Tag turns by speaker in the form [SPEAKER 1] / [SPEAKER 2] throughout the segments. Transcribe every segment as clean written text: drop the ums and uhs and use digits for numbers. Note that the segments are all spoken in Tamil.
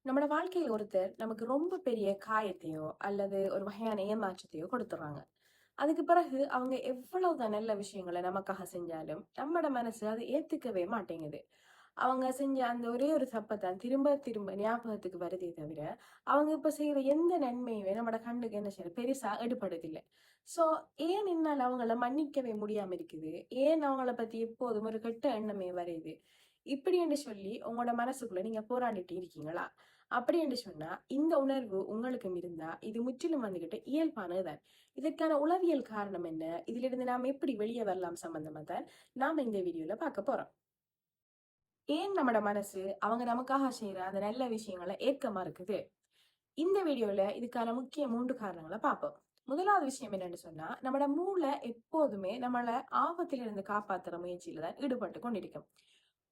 [SPEAKER 1] நம்மட வாழ்க்கையில் ஒருத்தர் நமக்கு ரொம்ப பெரிய காயத்தையோ அல்லது ஒரு வகையான ஏமாற்றத்தையோ கொடுத்துறாங்க. அதுக்கு பிறகு அவங்க எவ்வளவுதான் நல்ல விஷயங்களை நமக்காக செஞ்சாலும் நம்மட மனசு அதை ஏத்துக்கவே மாட்டேங்குது. அவங்க செஞ்ச அந்த ஒரே ஒரு தப்பைத்தான் திரும்ப திரும்ப ஞாபகத்துக்கு வருதே தவிர, அவங்க இப்ப செய்யற எந்த நன்மையுமே நம்மட கண்ணுக்கு என்ன செய்யற பெருசா எடுபடுதில்லை. சோ ஏன் என்னால் அவங்கள மன்னிக்கவே முடியாம இருக்குது? ஏன் அவங்கள பத்தி எப்போதும் ஒரு கெட்ட எண்ணமே வருது? இப்படி என்று சொல்லி உங்களோட மனசுக்குள்ள நீங்க போராடிட்டு இருக்கீங்களா? அப்படி என்று சொன்னா இந்த உணர்வு உங்களுக்கும் இருந்தா இது முற்றிலும் வந்துகிட்டு இயல்பானதுதான். இதற்கான உளவியல் காரணம் என்ன? இதிலிருந்து நாம் எப்படி வெளியே வரலாம் சம்பந்தமா தான் நாம இந்த வீடியோல பார்க்க போறோம். ஏன் நம்மட மனசு அவங்க நமக்காக செய்யற அந்த நல்ல விஷயங்களை ஏற்க மறுக்குது? இந்த வீடியோல இதுக்கான முக்கிய 3 காரணங்களை பார்ப்போம். முதலாவது விஷயம் என்னன்னு சொன்னா, நம்மட மூளை எப்போதுமே நம்மள ஆபத்திலிருந்து காப்பாத்துற முயற்சியில தான் ஈடுபட்டு கொண்டிருக்கும்.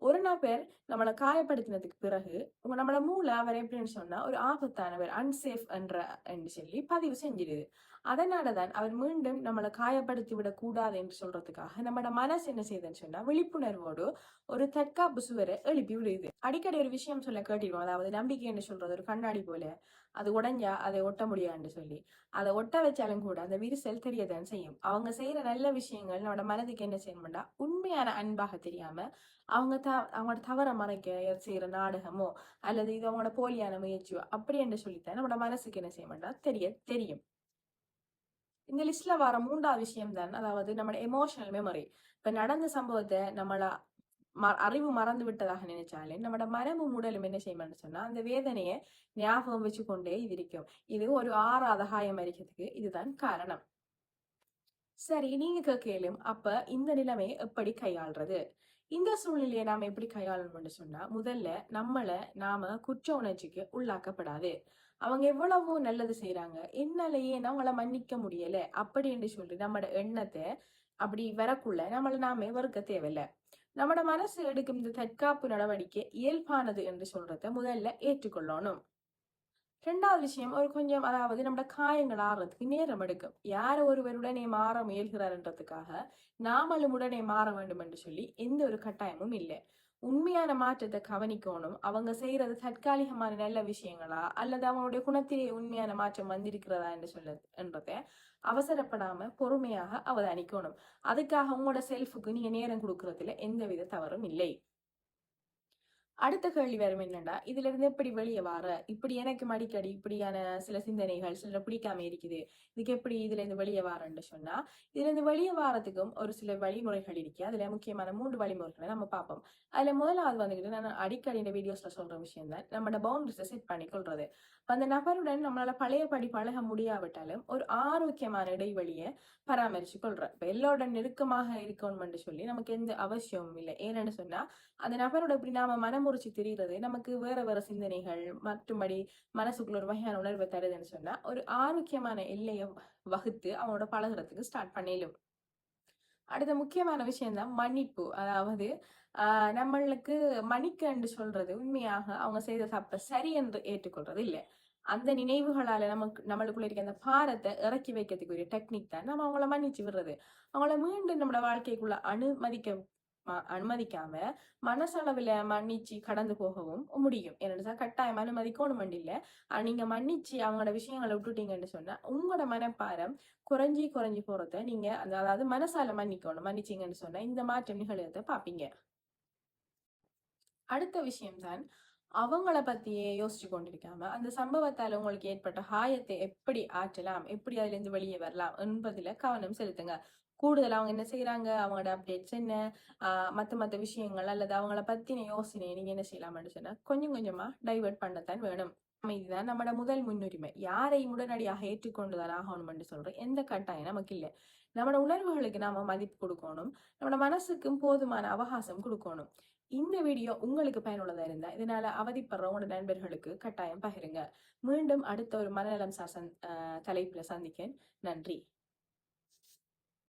[SPEAKER 1] ஒரு நபர் நம்மள காயப்படுத்தினதுக்கு பிறகு நம்மள மூளை அவர் எப்படின்னு சொன்னா ஒரு ஆபத்தானவர் அன்சேஃப் என்று சொல்லி பதிவு செஞ்சிடுது. அதனாலதான் அவர் மீண்டும் நம்மளை காயப்படுத்தி விடக் கூடாது என்று சொல்றதுக்காக நம்மட மனசு என்ன செய்யுதுன்னு சொன்னா விழிப்புணர்வோடு ஒரு தற்காப்பு சுவரை எழுப்பி விடுது. அடிக்கடி ஒரு விஷயம் சொல்ல கேட்டிருவோம், அதாவது நம்பிக்கை என்று சொல்றது ஒரு கண்ணாடி போல, அது உடைஞ்சா அதை ஒட்ட முடியாதுன்னு சொல்லி. அதை ஒட்ட வச்சாலும் கூட அந்த விரிசல் தெரியதான் செய்யும். அவங்க செய்யற நல்ல விஷயங்கள் நம்மளோட மனதுக்கு என்ன செய்யணும்டா உண்மையான அன்பாக தெரியாம அவங்க அவங்களோட தவற மறைக்க செய்யற நாடகமோ அல்லது இது அவங்களோட போலியான முயற்சியோ அப்படி என்று சொல்லித்தான் நம்மளோட மனசுக்கு என்ன செய்ய மாட்டா தெரியும். இந்த லிஸ்ட்ல வர 3வது விஷயம் தான், அதாவது நம்மளோட எமோஷனல் மெமரி. இப்ப நடந்த சம்பவத்தை நம்மள அறிவு மறந்து விட்டதாக நினைச்சாலே நம்மட மனமும் உடலும் என்ன செய்யணும்னு சொன்னா அந்த வேதனையை ஞாபகம் வச்சு கொண்டே இது இருக்கும். இது ஒரு ஆறாத காயம் அரிக்கிறதுக்கு இதுதான் காரணம். சரி, நீங்க கேட்கலும் அப்ப இந்த நிலைமையை எப்படி கையாள்றது? இந்த சூழ்நிலையை நாம எப்படி கையாளணும்னு சொன்னா, முதல்ல நாம குற்ற உணர்ச்சிக்கு உள்ளாக்கப்படாது. அவங்க எவ்வளவோ நல்லது செய்யறாங்க, என்னாலயே நம்மள மன்னிக்க முடியல அப்படி என்று சொல்லி நம்மட எண்ணத்தை அப்படி வரக்குள்ள நாமே வெறுக்க தேவையில்ல. நம்மட மனசு எடுக்கும் இந்த தற்காப்பு நடவடிக்கை இயல்பானது என்று சொல்றத முதல்ல ஏற்றுக்கொள்ளணும். 2வது விஷயம், ஒரு கொஞ்சம் அதாவது நம்ம காயங்கள் ஆறுறதுக்கு நேரம் எடுக்கும். யார் ஒருவருடனே மாற முயல்கிறார்ன்றதுக்காக நாமளும் உடனே மாற வேண்டும் என்று சொல்லி எந்த ஒரு கட்டாயமும் இல்லை. உண்மையான மாற்றத்தை கவனிக்கணும். அவங்க செய்யறது தற்காலிகமான நல்ல விஷயங்களா அல்லது அவங்களுடைய குணத்திலே உண்மையான மாற்றம் வந்திருக்கிறதா என்று என்றதை அவசரப்படாம பொறுமையாக அவதானிக்கணும். அதுக்காக உங்களோட செல்ஃபுக்கு நீங்க நேரம் கொடுக்கறதுல எந்தவித தவறும் இல்லை. அடுத்த கேள்வி வரும் என்னன்னா, இதுல இருந்து எப்படி வெளியே வர? இப்படி எனக்கு அடிக்கடி இப்படியான சில சிந்தனைகள் சில பிடிக்காம இருக்குது, இதுக்கு எப்படி இதுல இருந்து வெளியே வாரன்னு சொன்னா, இதுல இருந்து வெளியே வாரத்துக்கும் ஒரு சில வழிமுறைகள் இருக்கு. அதுல முக்கியமான 3 வழிமுறைகளை நம்ம பார்ப்போம். அதுல முதலாவது வந்துகிட்டு நான் அடிக்கடி இந்த வீடியோஸ்ல சொல்ற விஷயம் தான், நம்மளோட பவுண்டரிஸை செட் பண்ணி கொள்றது. அந்த நபருடன் நம்மளால பழையபடி பழக முடியாவிட்டாலும் ஒரு ஆரோக்கியமான இடைவெளியை பராமரிச்சு கொள்றோம். இப்ப எல்லோருட நெருக்கமாக இருக்கணும்னு சொல்லி நமக்கு எந்த அவசியமும் இல்லை. ஏன்னு சொன்னா அந்த நபரோட இப்படி நாம மனமுறிச்சு தெரிகிறது நமக்கு வேற வேற சிந்தனைகள் மற்றும்படி மனசுக்குள்ள ஒரு வகையான உணர்வை தருதுன்னு சொன்னா ஒரு ஆரோக்கியமான எல்லையை வகுத்து அவனோட பழகுறதுக்கு ஸ்டார்ட் பண்ணிடும். அடுத்த முக்கியமான விஷயம் தான் மன்னிப்பு. அதாவது நம்மளுக்கு மன்னிக்கன்னு சொல்றது உண்மையாக அவங்க செய்த தப்ப சரி என்று ஏற்றுக்கொள்றது இல்லை. அந்த நினைவுகளால நம்மளுக்குள்ள இருக்க அந்த பாரத்தை இறக்கி வைக்கிறதுக்கு ஒரு டெக்னிக் தான் நம்ம அவங்கள மன்னிச்சு விடுறது. அவங்கள மீண்டும் நம்மளோட வாழ்க்கைக்குள்ள அனுமதிக்காம மனசளவுல மன்னிச்சு கடந்து போகவும் முடியும். என்னன்னா கட்டாயம் அனுமதிக்கணும் இல்ல, நீங்க மன்னிச்சு அவங்களோட விஷயங்களை விட்டுட்டீங்கன்னு சொன்னா உங்களோட மனப்பாரம் குறைஞ்சி போறத நீங்க அதாவது மனசால மன்னிச்சீங்கன்னு சொன்னா இந்த மாற்றம் நிகழ்றத பாப்பீங்க. அடுத்த விஷயம் தான், அவங்கள பத்தியே யோசிச்சு கொண்டிருக்காம அந்த சம்பவத்தால உங்களுக்கு ஏற்பட்ட காயத்தை எப்படி ஆற்றலாம், எப்படி அதுல இருந்து வெளியே வரலாம் என்பதுல கவனம் செலுத்துங்க. கூடுதல் அவங்க என்ன செய்யறாங்க, அவங்களோட அப்டேட்ஸ் என்ன, மத்த விஷயங்கள் அல்லது அவங்கள பத்தின யோசனை நீங்க என்ன செய்யலாம்னு சொன்னா கொஞ்சம் கொஞ்சமா டைவர்ட் பண்ணத்தான் வேணும். இதுதான் நம்மட முதல் முன்னுரிமை. யாரையும் உடனடியாக ஏற்றுக்கொண்டுதான் ஆகணும்னு சொல்றேன், எந்த கட்டாயம் நமக்கு இல்லை. நம்மட உணர்வுகளுக்கு நாம மதிப்பு கொடுக்கணும், நம்மட மனசுக்கும் போதுமான அவகாசம் கொடுக்கணும். இந்த வீடியோ உங்களுக்கு பயனுள்ளதா இருந்தா இதனால அவதிப்படுற உங்களோட நண்பர்களுக்கு கட்டாயம் பகிருங்க. மீண்டும் அடுத்த ஒரு மனநலம் சார் தலைப்புல சந்திக்கேன். நன்றி.